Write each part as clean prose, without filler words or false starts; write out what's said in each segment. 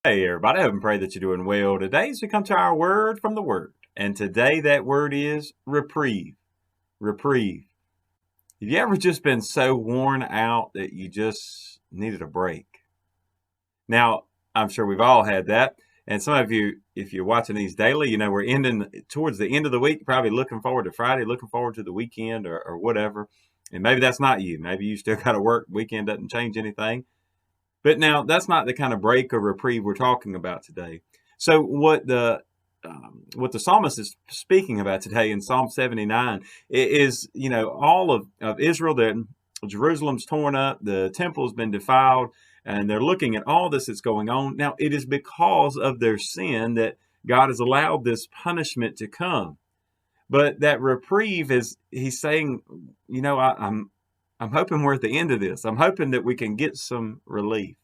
Hey everybody, I hope and pray that you're doing well. Today as we come to our word from the Word. And today that word is reprieve. Reprieve. Have you ever just been so worn out that you just needed a break? Now, I'm sure we've all had that. And some of you, if you're watching these daily, we're ending towards the end of the week, probably looking forward to Friday, looking forward to the weekend or whatever. And maybe that's not you. Maybe you still got to work. Weekend doesn't change anything. But now that's not the kind of break or reprieve we're talking about today. So what the psalmist is speaking about today in Psalm 79 is all of Israel, that Jerusalem's torn up, the temple's been defiled, and they're looking at all this that's going on. Now it is because of their sin that God has allowed this punishment to come. But that reprieve is, he's saying, I'm hoping we're at the end of this. I'm hoping that we can get some relief.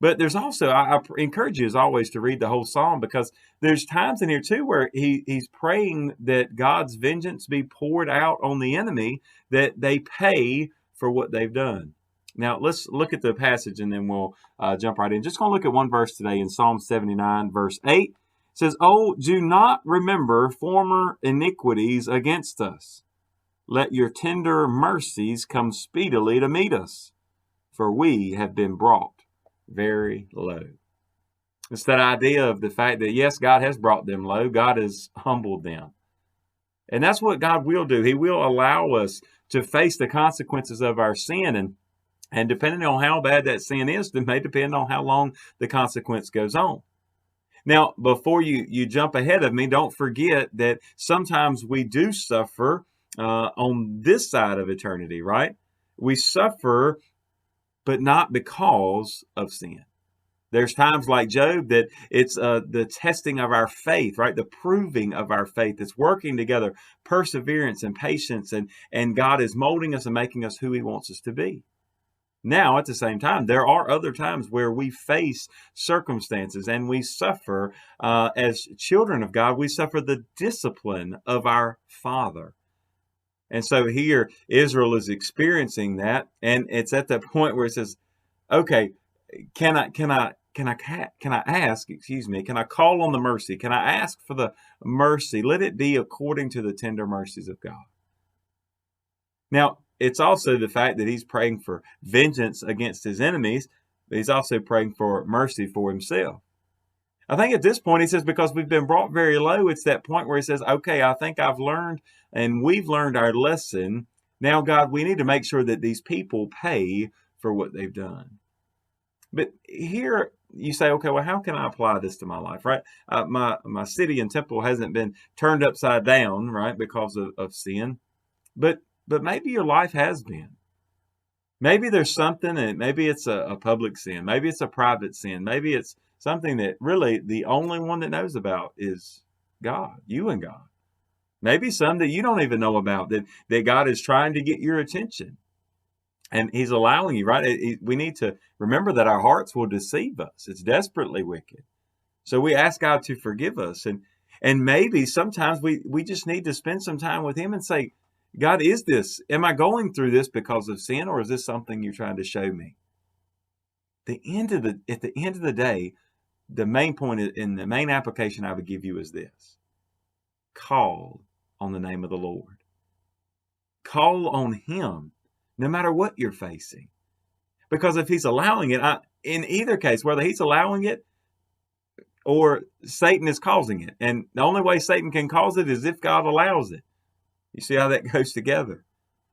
But there's also, I encourage you as always to read the whole psalm, because there's times in here too where he's praying that God's vengeance be poured out on the enemy, that they pay for what they've done. Now let's look at the passage and then we'll jump right in. Just going to look at one verse today in Psalm 79 verse 8. It says, "Oh, do not remember former iniquities against us. Let your tender mercies come speedily to meet us, for we have been brought very low." It's that idea of the fact that, yes, God has brought them low. God has humbled them. And that's what God will do. He will allow us to face the consequences of our sin. And depending on how bad that sin is, it may depend on how long the consequence goes on. Now, before you jump ahead of me, don't forget that sometimes we do suffer on this side of eternity, right? We suffer, but not because of sin. There's times like Job that it's the testing of our faith, right? The proving of our faith. It's working together, perseverance and patience, and God is molding us and making us who he wants us to be. Now, at the same time, there are other times where we face circumstances and we suffer as children of God. We suffer the discipline of our Father. And so here, Israel is experiencing that, and it's at that point where it says, "Okay, can I ask? Excuse me. Can I call on the mercy? Can I ask for the mercy? Let it be according to the tender mercies of God." Now, it's also the fact that he's praying for vengeance against his enemies, but he's also praying for mercy for himself. I think at this point, he says, because we've been brought very low, it's that point where he says, okay, I think I've learned and we've learned our lesson. Now, God, we need to make sure that these people pay for what they've done. But here you say, okay, well, how can I apply this to my life, right? My city and temple hasn't been turned upside down, right, because of sin. But maybe your life has been. Maybe there's something, and maybe it's a public sin. Maybe it's a private sin. Maybe it's something that really the only one that knows about is God, you and God. Maybe some that you don't even know about, that God is trying to get your attention. And he's allowing you, right? We need to remember that our hearts will deceive us. It's desperately wicked. So we ask God to forgive us. And maybe sometimes we just need to spend some time with him and say, God, am I going through this because of sin, or is this something you're trying to show me? At the end of the day, the main point in the main application I would give you is this: call on the name of the Lord. Call on him no matter what you're facing. Because if he's allowing it, in either case, whether he's allowing it or Satan is causing it, and the only way Satan can cause it is if God allows it. You see how that goes together?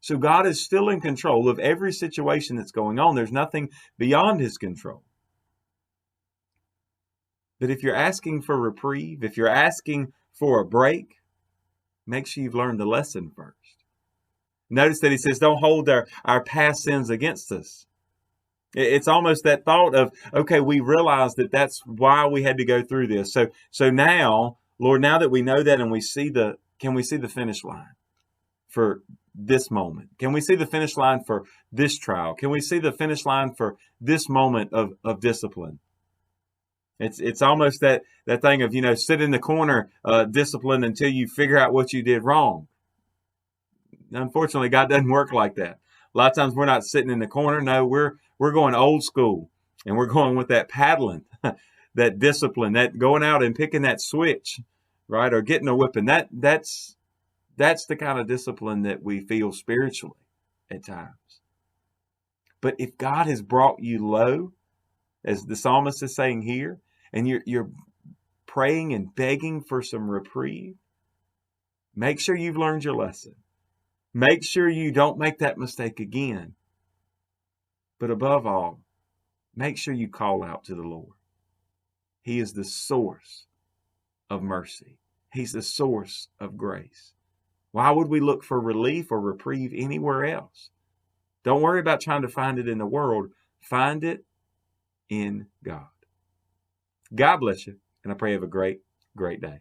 So God is still in control of every situation that's going on. There's nothing beyond his control. But if you're asking for reprieve, if you're asking for a break, make sure you've learned the lesson first. Notice that he says, don't hold our past sins against us. It's almost that thought of, okay, we realize that that's why we had to go through this. So now, Lord, now that we know that and can we see the finish line for this moment? Can we see the finish line for this trial? Can we see the finish line for this moment of discipline? It's almost that thing of, sit in the corner, discipline until you figure out what you did wrong. Unfortunately, God doesn't work like that. A lot of times we're not sitting in the corner. No, we're going old school. and we're going with that paddling, that discipline, that going out and picking that switch, right, or getting a whipping. That's the kind of discipline that we feel spiritually at times. But if God has brought you low, as the psalmist is saying here, and you're praying and begging for some reprieve, make sure you've learned your lesson. Make sure you don't make that mistake again. But above all, make sure you call out to the Lord. He is the source of mercy. He's the source of grace. Why would we look for relief or reprieve anywhere else? Don't worry about trying to find it in the world. Find it in God. God bless you, and I pray you have a great, great day.